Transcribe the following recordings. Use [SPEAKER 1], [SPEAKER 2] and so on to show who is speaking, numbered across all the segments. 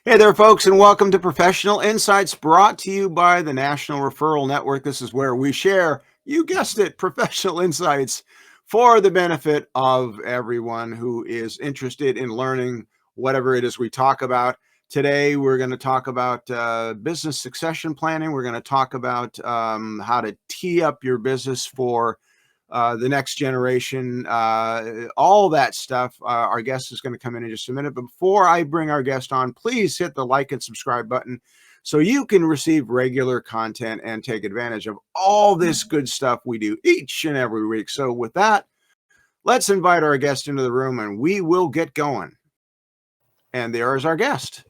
[SPEAKER 1] Hey there, folks, and welcome to Professional Insights, brought to you by the National Referral Network. This is where we share, you guessed it, professional insights for the benefit of everyone who is interested in learning whatever it is we talk about. Today, we're going to talk about business succession planning. We're going to talk about how to tee up your business for the next generation, all that stuff. Our guest is going to come in just a minute. But before I bring our guest on, please hit the like and subscribe button so you can receive regular content and take advantage of all this good stuff we do each and every week. So with that, let's invite our guest into the room and we will get going. And there is our guest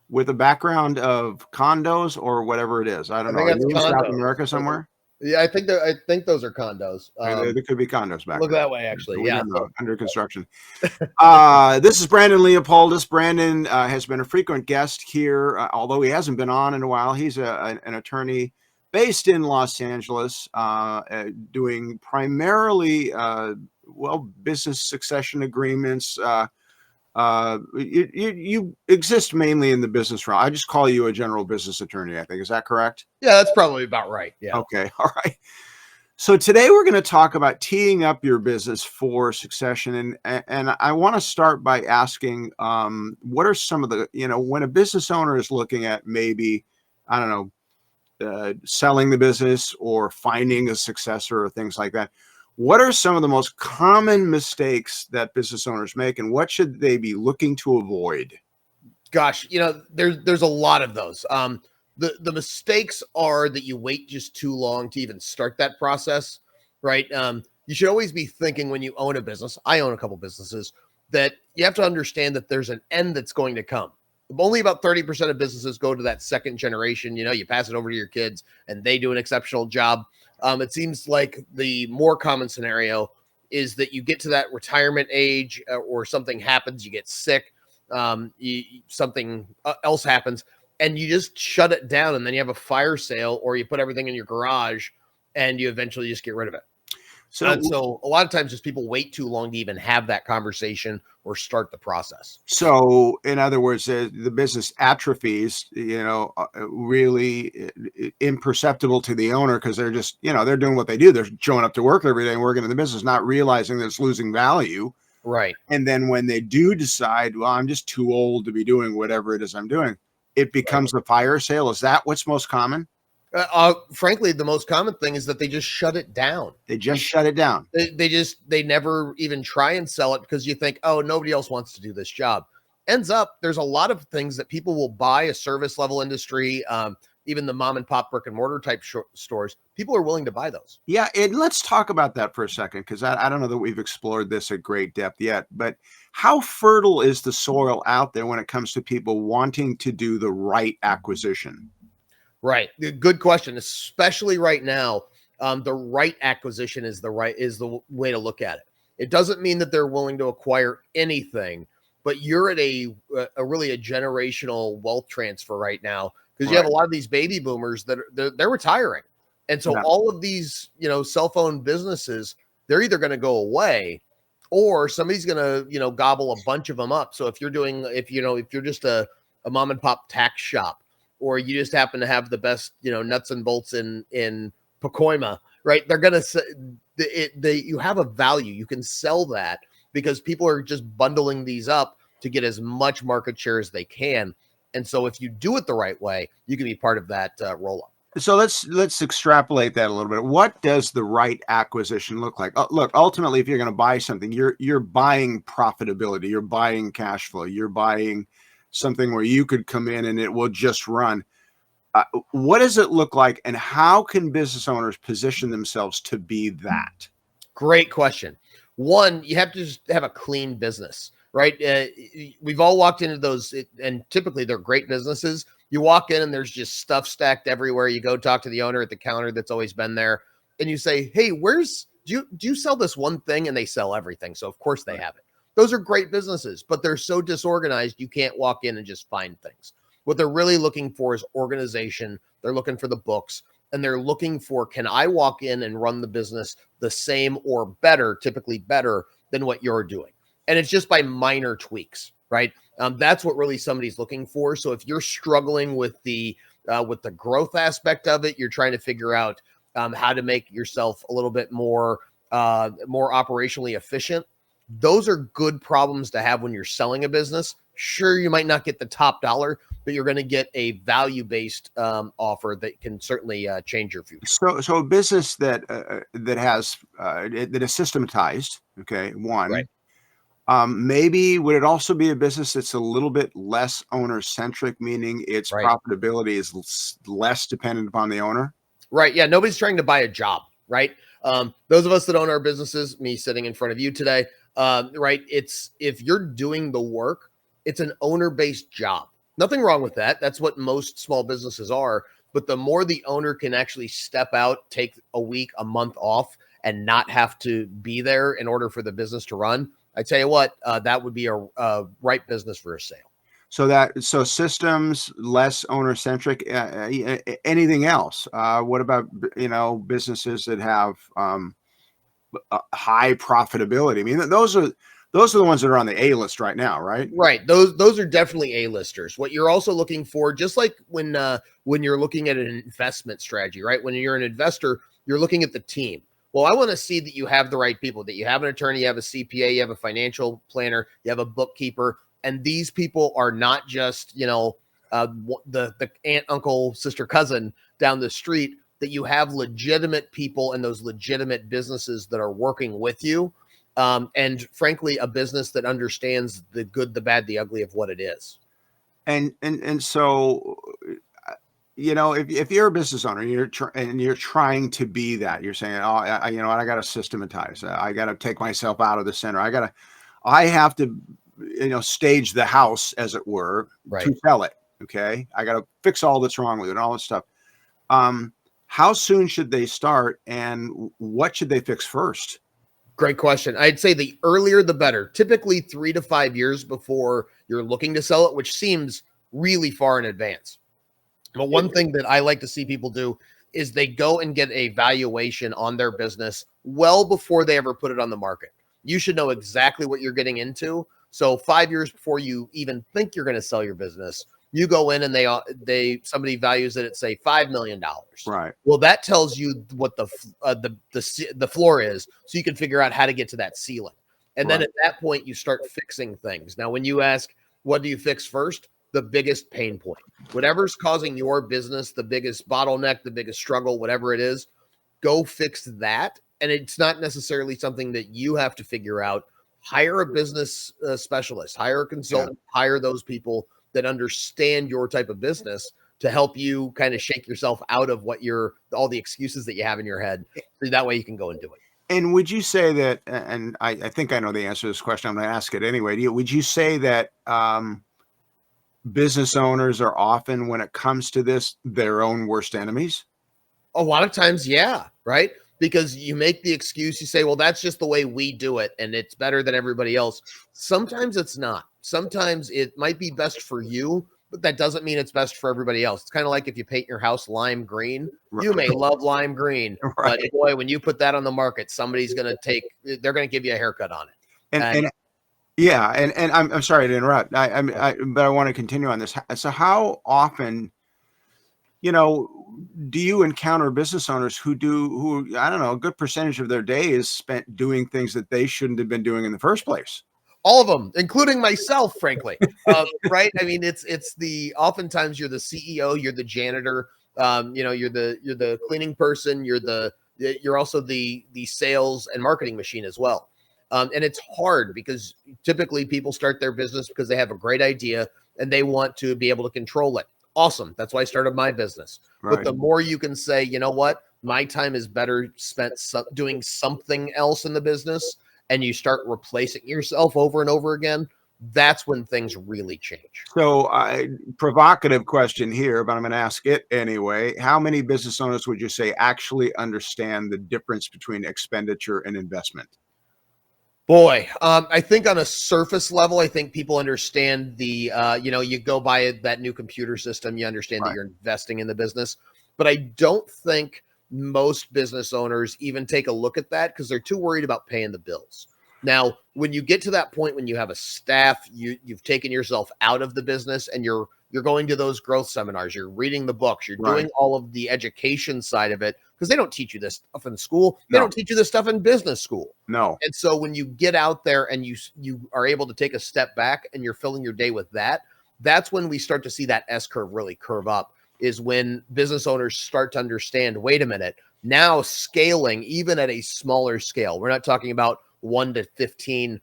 [SPEAKER 1] with a background of condos or whatever it is. I don't know. Are you in South America somewhere?
[SPEAKER 2] Yeah, I think those are condos.
[SPEAKER 1] There could be condos back
[SPEAKER 2] Look
[SPEAKER 1] there.
[SPEAKER 2] that way, actually.
[SPEAKER 1] We
[SPEAKER 2] Yeah,
[SPEAKER 1] don't know. Under construction. This is Brandon Leopoldus. Brandon has been a frequent guest here, although he hasn't been on in a while. He's an attorney based in Los Angeles, doing primarily business succession agreements. You exist mainly in the business realm. I just call you a general business attorney, I think. Is that correct?
[SPEAKER 2] Yeah, that's probably about right. Yeah.
[SPEAKER 1] Okay. All right. So today we're going to talk about teeing up your business for succession. And I want to start by asking, what are some of the, when a business owner is looking at maybe, I don't know, selling the business or finding a successor or things like that, what are some of the most common mistakes that business owners make, and what should they be looking to avoid?
[SPEAKER 2] Gosh, there's a lot of those. The mistakes are that you wait just too long to even start that process, right? You should always be thinking when you own a business. I own a couple businesses, that you have to understand that there's an end that's going to come. Only about 30% of businesses go to that second generation. You pass it over to your kids and they do an exceptional job. It seems like the more common scenario is that you get to that retirement age, or something happens, you get sick, something else happens, and you just shut it down, and then you have a fire sale, or you put everything in your garage and you eventually just get rid of it. So a lot of times just people wait too long to even have that conversation or start the process.
[SPEAKER 1] So in other words, the business atrophies, really imperceptible to the owner, because they're just, they're doing what they do. They're showing up to work every day and working in the business, not realizing that it's losing value.
[SPEAKER 2] Right.
[SPEAKER 1] And then when they do decide, well, I'm just too old to be doing whatever it is I'm doing, it becomes a fire sale. Is that what's most common?
[SPEAKER 2] Frankly, the most common thing is that they just shut it down.
[SPEAKER 1] Shut it down.
[SPEAKER 2] They never even try and sell it, because you think, oh, nobody else wants to do this job. Ends up, there's a lot of things that people will buy, a service level industry, even the mom and pop brick and mortar type stores. People are willing to buy those.
[SPEAKER 1] Yeah. And let's talk about that for a second, because I don't know that we've explored this at great depth yet, but how fertile is the soil out there when it comes to people wanting to do the right acquisition?
[SPEAKER 2] Right. Good question. Especially right now, the right acquisition is the way to look at it. It doesn't mean that they're willing to acquire anything, but you're at a really a generational wealth transfer right now, because you have a lot of these baby boomers that they're retiring. And so all of these, cell phone businesses, they're either going to go away, or somebody's going to, gobble a bunch of them up. So if you're just a mom and pop tax shop, or you just happen to have the best, nuts and bolts in Pacoima, right? They're going to say you have a value. You can sell that, because people are just bundling these up to get as much market share as they can. And so if you do it the right way, you can be part of that roll up.
[SPEAKER 1] So let's extrapolate that a little bit. What does the right acquisition look like? Look, ultimately, if you're going to buy something, you're buying profitability, you're buying cash flow, you're buying something where you could come in and it will just run. What does it look like, and how can business owners position themselves to be that?
[SPEAKER 2] Great question. One, you have to just have a clean business, right? We've all walked into those, and typically they're great businesses. You walk in and there's just stuff stacked everywhere. You go talk to the owner at the counter that's always been there, and you say, hey, do you sell this one thing? And they sell everything. So of course they have it. Those are great businesses, but they're so disorganized, you can't walk in and just find things. What they're really looking for is organization. They're looking for the books, and they're looking for, can I walk in and run the business the same or better, typically better than what you're doing? And it's just by minor tweaks, right? That's what really somebody's looking for. So if you're struggling with the growth aspect of it, you're trying to figure out how to make yourself a little bit more operationally efficient. Those are good problems to have when you're selling a business. Sure, you might not get the top dollar, but you're going to get a value-based offer that can certainly change your future.
[SPEAKER 1] So a business that that is systematized, okay,
[SPEAKER 2] Right.
[SPEAKER 1] one. Maybe would it also be a business that's a little bit less owner centric, meaning its
[SPEAKER 2] Right.
[SPEAKER 1] profitability is less dependent upon the owner?
[SPEAKER 2] Right. Yeah. Nobody's trying to buy a job. Right. Those of us that own our businesses, me sitting in front of you today, right. It's if you're doing the work, it's an owner based job. Nothing wrong with that. That's what most small businesses are. But the more the owner can actually step out, take a week, a month off, and not have to be there in order for the business to run, I tell you what, that would be a right business for a sale.
[SPEAKER 1] So systems less owner centric. Anything else? What about businesses that have high profitability? I mean, those are the ones that are on the A list right now, right?
[SPEAKER 2] Right. Those are definitely A-listers. What you're also looking for, just like when you're looking at an investment strategy, right? When you're an investor, you're looking at the team. Well, I want to see that you have the right people, that you have an attorney, you have a CPA, you have a financial planner, you have a bookkeeper, and these people are not just, the aunt, uncle, sister, cousin down the street, that you have legitimate people and those legitimate businesses that are working with you, and frankly, a business that understands the good, the bad, the ugly of what it is.
[SPEAKER 1] And so if you're a business owner, and you're trying to be that, you're saying, oh, I got to systematize. I got to take myself out of the center. I have to, stage the house, as it were,
[SPEAKER 2] Right.
[SPEAKER 1] to sell it. Okay, I got to fix all that's wrong with it and all this stuff. How soon should they start, and what should they fix first?
[SPEAKER 2] Great question. I'd say the earlier the better. Typically 3 to 5 years before you're looking to sell it, which seems really far in advance. But one thing that I like to see people do is they go and get a valuation on their business well before they ever put it on the market. You should know exactly what you're getting into. So 5 years before you even think you're going to sell your business, you go in and somebody values it at say $5 million.
[SPEAKER 1] Right.
[SPEAKER 2] Well, that tells you what the floor is, so you can figure out how to get to that ceiling. And then
[SPEAKER 1] Right.
[SPEAKER 2] at that point, you start fixing things. Now, when you ask, what do you fix first? The biggest pain point, whatever's causing your business, the biggest bottleneck, the biggest struggle, whatever it is, go fix that. And it's not necessarily something that you have to figure out. Hire a business specialist, hire a consultant, hire those people that understand your type of business to help you kind of shake yourself out of all the excuses that you have in your head. So that way you can go and do it.
[SPEAKER 1] And would you say that, and I think I know the answer to this question, I'm going to ask it anyway. Would you say that business owners are often, when it comes to this, their own worst enemies?
[SPEAKER 2] A lot of times, yeah, right? Because you make the excuse, you say, well, that's just the way we do it, and it's better than everybody else. Sometimes it's not. Sometimes it might be best for you, but that doesn't mean it's best for everybody else. It's kind of like if you paint your house lime green, you may love lime green, but
[SPEAKER 1] Right.
[SPEAKER 2] boy, when you put that on the market, they're going to give you a haircut on it.
[SPEAKER 1] And yeah, and I'm sorry to interrupt. But I want to continue on this. So how often, do you encounter business owners who I don't know, a good percentage of their day is spent doing things that they shouldn't have been doing in the first place?
[SPEAKER 2] All of them, including myself, frankly. Right? I mean, oftentimes you're the CEO, you're the janitor, you're the cleaning person, you're also the sales and marketing machine as well. And it's hard because typically people start their business because they have a great idea and they want to be able to control it. Awesome. That's why I started my business. But
[SPEAKER 1] Right.
[SPEAKER 2] the more you can say, you know what, my time is better spent doing something else in the business, and you start replacing yourself over and over again, that's when things really change.
[SPEAKER 1] So, provocative question here, but I'm going to ask it anyway. How many business owners would you say actually understand the difference between expenditure and investment?
[SPEAKER 2] Boy, I think on a surface level, I think people understand you go buy that new computer system, you understand that
[SPEAKER 1] Right.
[SPEAKER 2] you're investing in the business. But I don't think most business owners even take a look at that because they're too worried about paying the bills. Now, when you get to that point, when you have a staff, you've taken yourself out of the business and you're going to those growth seminars, you're reading the books, you're
[SPEAKER 1] Right.
[SPEAKER 2] doing all of the education side of it, because they don't teach you this stuff in school. They
[SPEAKER 1] No.
[SPEAKER 2] don't teach you this stuff in business school.
[SPEAKER 1] No.
[SPEAKER 2] And so when you get out there and you are able to take a step back and you're filling your day with that, that's when we start to see that S curve really curve up, is when business owners start to understand, wait a minute, now scaling even at a smaller scale. We're not talking about 1 to 15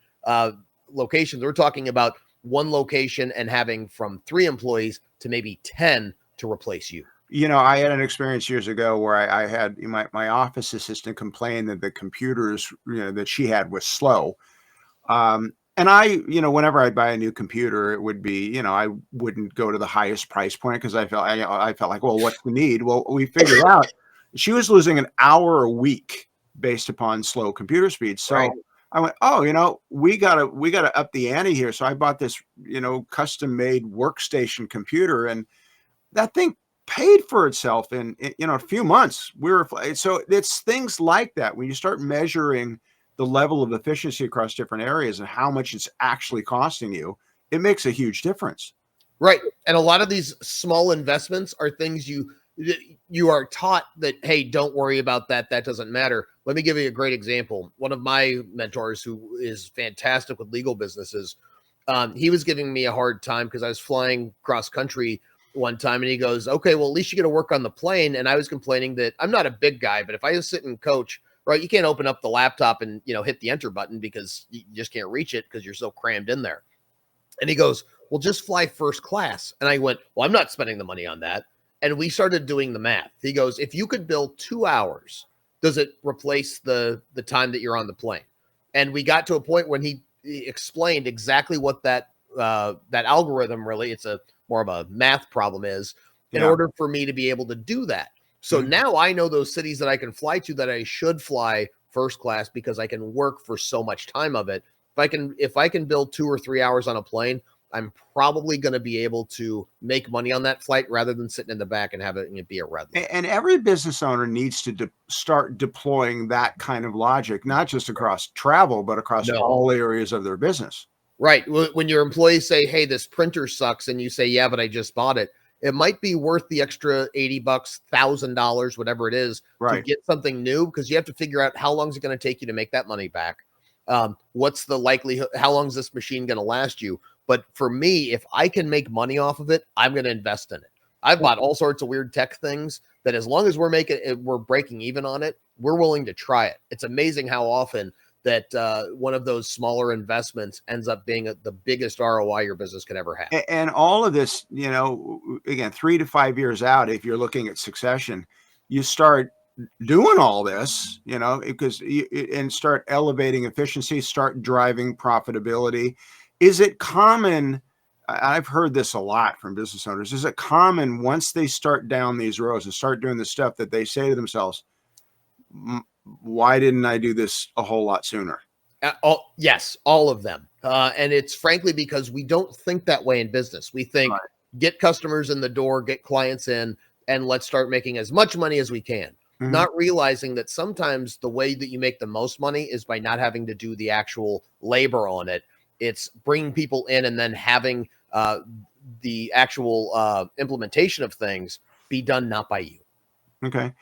[SPEAKER 2] locations. We're talking about one location and having from 3 employees to maybe 10 to replace you.
[SPEAKER 1] You know, I had an experience years ago where I had my office assistant complain that the computers, that she had was slow. And I, whenever I'd buy a new computer, it would be, I wouldn't go to the highest price point because I felt like, well, what's the need? Well, we figured out she was losing an hour a week based upon slow computer speed. So
[SPEAKER 2] Right.
[SPEAKER 1] I went, oh, we gotta up the ante here. So I bought this, custom made workstation computer, and that thing paid for itself in a few months. So it's things like that when you start measuring the level of efficiency across different areas and how much it's actually costing you, it makes a huge difference.
[SPEAKER 2] Right. And a lot of these small investments are things you are taught that, hey, don't worry about that. That doesn't matter. Let me give you a great example. One of my mentors, who is fantastic with legal businesses, he was giving me a hard time because I was flying cross country one time, and he goes, okay, well, at least you get to work on the plane. And I was complaining that I'm not a big guy, but if I just sit and coach, right, you can't open up the laptop and, hit the enter button because you just can't reach it because you're so crammed in there. And he goes, well, just fly first class. And I went, well, I'm not spending the money on that. And we started doing the math. He goes, if you could bill 2 hours, does it replace the time that you're on the plane? And we got to a point when he explained exactly what that algorithm, really, it's a more of a math problem, is in order for me to be able to do that. So now I know those cities that I can fly to that I should fly first class because I can work for so much time of it. If I can build 2 or 3 hours on a plane, I'm probably going to be able to make money on that flight rather than sitting in the back and have it be a red light.
[SPEAKER 1] And every business owner needs to start deploying that kind of logic, not just across travel, but across all areas of their business.
[SPEAKER 2] Right. When your employees say, hey, this printer sucks, and you say, yeah, but I just bought it, it might be worth the extra $80, $1,000, whatever it is, to get something new, because you have to figure out how long is it going to take you to make that money back. What's the likelihood? How long is this machine going to last you? But for me, if I can make money off of it, I'm going to invest in it. I've bought all sorts of weird tech things that, as long as we're breaking even on it, we're willing to try it. It's amazing how often that one of those smaller investments ends up being the biggest ROI your business could ever have.
[SPEAKER 1] And all of this, again, 3 to 5 years out, if you're looking at succession, you start doing all this, and start elevating efficiency, start driving profitability. Is it common? I've heard this a lot from business owners. Is it common once they start down these roads and start doing the stuff that they say to themselves, why didn't I do this a whole lot sooner?
[SPEAKER 2] Yes, all of them. And it's frankly because we don't think that way in business. We think, get customers in the door, get clients in, and let's start making as much money as we can. Not realizing that sometimes the way that you make the most money is by not having to do the actual labor on it. It's bringing people in and then having the actual implementation of things be done not by you.
[SPEAKER 1] Okay.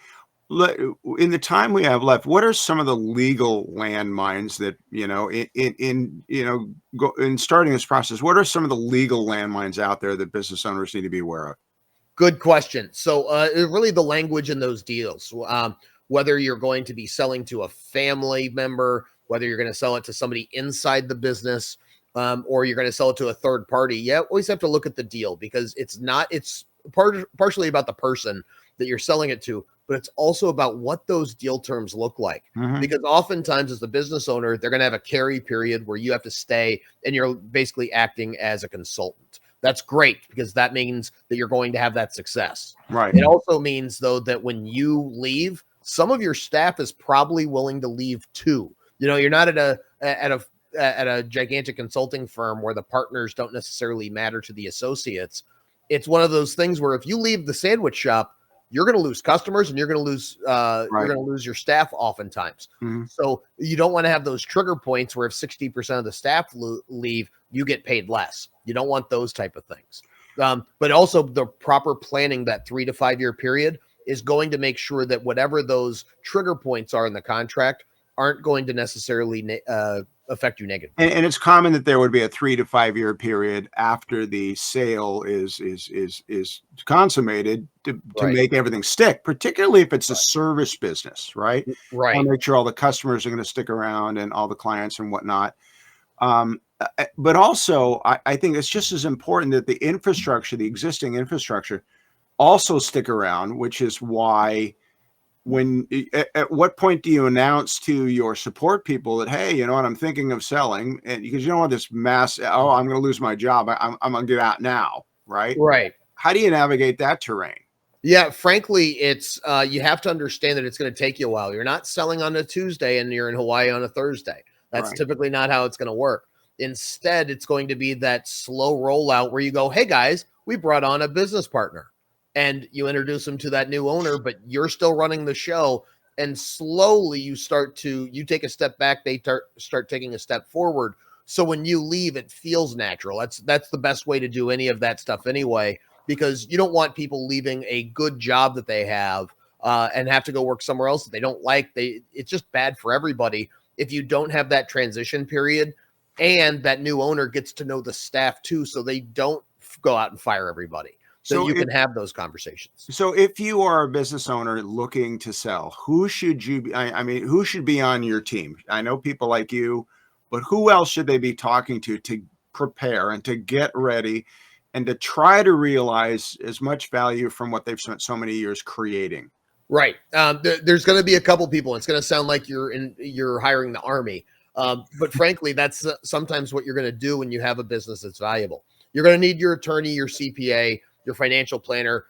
[SPEAKER 1] In the time we have left, what are some of the legal landmines that, in starting this process, what are some of the legal landmines out there that business owners need to be aware of?
[SPEAKER 2] Good question. So really the language in those deals, whether you're going to be selling to a family member, whether you're going to sell it to somebody inside the business, or you're going to sell it to a third party, you always have to look at the deal, because it's partially about the person that you're selling it to, but it's also about what those deal terms look like. Because oftentimes as the business owner, they're going to have a carry period where you have to stay and you're basically acting as a consultant. That's great, because that means that you're going to have that success.
[SPEAKER 1] Right.
[SPEAKER 2] It also means, though, that when you leave, some of your staff is probably willing to leave too. You're not at a gigantic consulting firm where the partners don't necessarily matter to the associates. It's one of those things where if you leave the sandwich shop, you're going to lose customers and you're going to lose
[SPEAKER 1] Right.
[SPEAKER 2] your staff oftentimes.
[SPEAKER 1] Mhm.
[SPEAKER 2] So you don't want to have those trigger points where if 60% of the staff leave, you get paid less. You don't want those type of things. But also the proper planning, that 3 to 5 year period, is going to make sure that whatever those trigger points are in the contract aren't going to necessarily affect you negatively.
[SPEAKER 1] And it's common that there would be a 3 to 5 year period after the sale is consummated to
[SPEAKER 2] Right.
[SPEAKER 1] make everything stick, particularly if it's a service business, right?
[SPEAKER 2] Right.
[SPEAKER 1] Want to make sure all the customers are going to stick around and all the clients and whatnot. But also, I think it's just as important that the infrastructure, the existing infrastructure, also stick around, which is why at what point do you announce to your support people that, hey, you know what, I'm thinking of selling, and because you don't want this mass, oh, I'm going to lose my job, I'm going to get out now, right?
[SPEAKER 2] Right.
[SPEAKER 1] How do you navigate that terrain?
[SPEAKER 2] Yeah, frankly, it's you have to understand that it's going to take you a while. You're not selling on a Tuesday and you're in Hawaii on a Thursday. That's
[SPEAKER 1] Right.
[SPEAKER 2] typically not how it's going to work. Instead, it's going to be that slow rollout where you go, hey guys, we brought on a business partner, and you introduce them to that new owner, but you're still running the show. And slowly you take a step back, they start taking a step forward. So when you leave, it feels natural. That's the best way to do any of that stuff anyway, because you don't want people leaving a good job that they have and have to go work somewhere else that they don't like. It's just bad for everybody if you don't have that transition period, and that new owner gets to know the staff too, so they don't go out and fire everybody. So you can have those conversations.
[SPEAKER 1] So if you are a business owner looking to sell, who should you be? I mean, who should be on your team? I know people like you, but who else should they be talking to prepare and to get ready and to try to realize as much value from what they've spent so many years creating?
[SPEAKER 2] Right. There's going to be a couple people. It's going to sound like you're hiring the army. But frankly, that's sometimes what you're going to do when you have a business that's valuable. You're going to need your attorney, your CPA, your financial planner,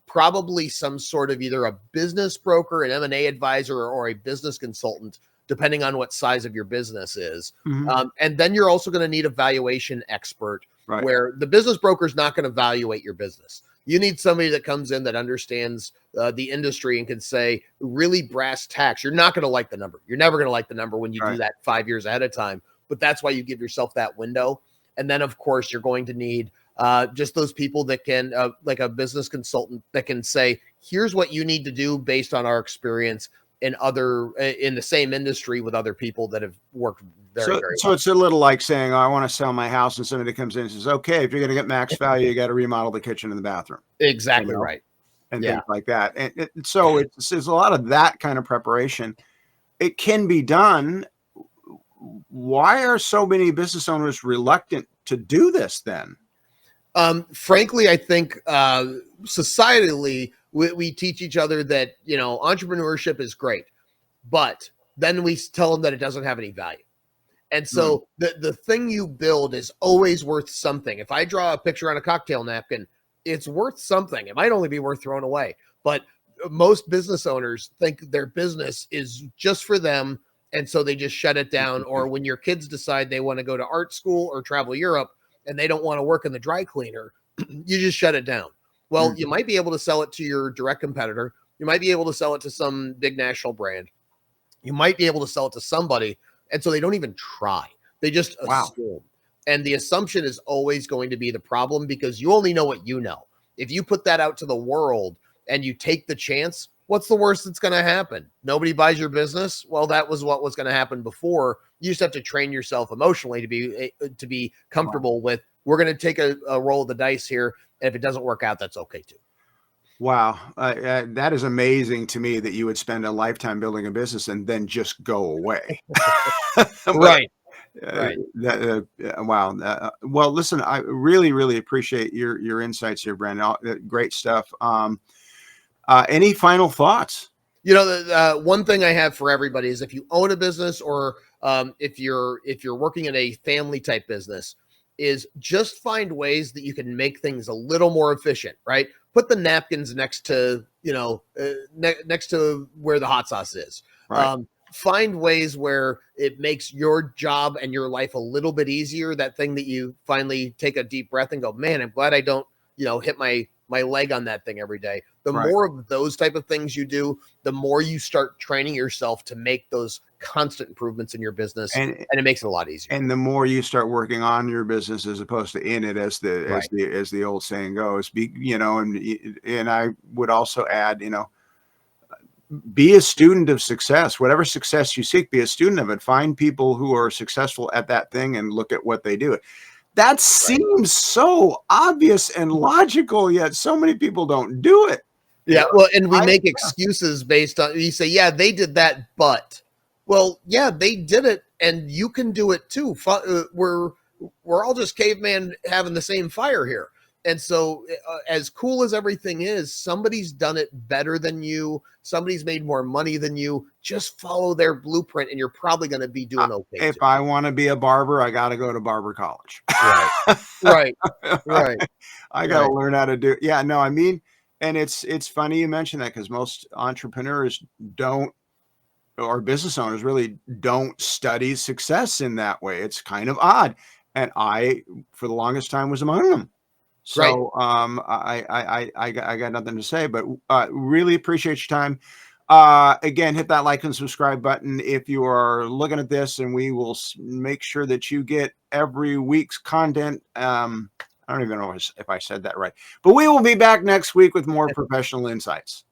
[SPEAKER 2] probably some sort of either a business broker, an M&A advisor, or a business consultant, depending on what size of your business is.
[SPEAKER 1] Mhm.
[SPEAKER 2] And then you're also going to need a valuation expert,
[SPEAKER 1] Right.
[SPEAKER 2] where the business broker is not going to evaluate your business. You need somebody that comes in that understands the industry and can say really brass tacks. You're not going to like the number. You're never going to like the number when you do
[SPEAKER 1] Right.
[SPEAKER 2] that 5 years ahead of time. But that's why you give yourself that window. And then, of course, you're going to need just those people that can, like a business consultant that can say, here's what you need to do based on our experience in the same industry with other people that have worked very
[SPEAKER 1] So
[SPEAKER 2] well.
[SPEAKER 1] it's a little like saying, oh, I want to sell my house, and somebody comes in and says, okay, if you're going to get max value, you got to remodel the kitchen and the bathroom.
[SPEAKER 2] Exactly
[SPEAKER 1] know?
[SPEAKER 2] right.
[SPEAKER 1] And
[SPEAKER 2] Yeah.
[SPEAKER 1] things like that. And so it's a lot of that kind of preparation. It can be done. Why are so many business owners reluctant to do this then?
[SPEAKER 2] Frankly, I think societally, we teach each other that, entrepreneurship is great, but then we tell them that it doesn't have any value. And so the thing you build is always worth something. If I draw a picture on a cocktail napkin, it's worth something. It might only be worth throwing away, but most business owners think their business is just for them. And so they just shut it down. Or when your kids decide they want to go to art school or travel Europe and they don't want to work in the dry cleaner, you just shut it down. Well, you might be able to sell it to your direct competitor. You might be able to sell it to some big national brand. You might be able to sell it to somebody. And so they don't even try. They just assume. And the assumption is always going to be the problem, because you only know what you know. If you put that out to the world and you take the chance, what's the worst that's going to happen? Nobody buys your business. Well, that was what was going to happen before. You just have to train yourself emotionally to be comfortable with, we're going to take a roll of the dice here. And if it doesn't work out, that's okay too.
[SPEAKER 1] Wow. That is amazing to me that you would spend a lifetime building a business and then just go away.
[SPEAKER 2] Right.
[SPEAKER 1] Wow. Well, listen, I really, really appreciate your insights here, Brandon. Great stuff. Any final thoughts?
[SPEAKER 2] The one thing I have for everybody is, if you own a business, or if you're working in a family type business, is just find ways that you can make things a little more efficient, right? Put the napkins next to, next to where the hot sauce is.
[SPEAKER 1] Right.
[SPEAKER 2] Find ways where it makes your job and your life a little bit easier. That thing that you finally take a deep breath and go, man, I'm glad I don't, hit my my leg on that thing every day. The
[SPEAKER 1] Right.
[SPEAKER 2] more of those type of things you do, the more you start training yourself to make those constant improvements in your business, and it makes it a lot easier.
[SPEAKER 1] And the more you start working on your business as opposed to in it, as
[SPEAKER 2] Right.
[SPEAKER 1] the old saying goes, and I would also add, be a student of success. Whatever success you seek, be a student of it. Find people who are successful at that thing and look at what they do. That seems so obvious and logical, yet so many people don't do it.
[SPEAKER 2] Yeah, well, and we make excuses based on, you say, yeah, they did that, but, well, yeah, they did it, and you can do it too. We're all just caveman having the same fire here. And so as cool as everything is, somebody's done it better than you. Somebody's made more money than you. Just follow their blueprint and you're probably going to be doing okay.
[SPEAKER 1] If I want to be a barber, I got to go to barber college.
[SPEAKER 2] Right. Right.
[SPEAKER 1] I got to learn how to do. Yeah, no, I mean, and it's funny you mention that, because most entrepreneurs don't, or business owners really don't study success in that way. It's kind of odd. And I, for the longest time, was among them. So I got nothing to say, but really appreciate your time. Again, hit that like and subscribe button if you are looking at this, and we will make sure that you get every week's content. I don't even know if I said that right, but we will be back next week with more professional insights.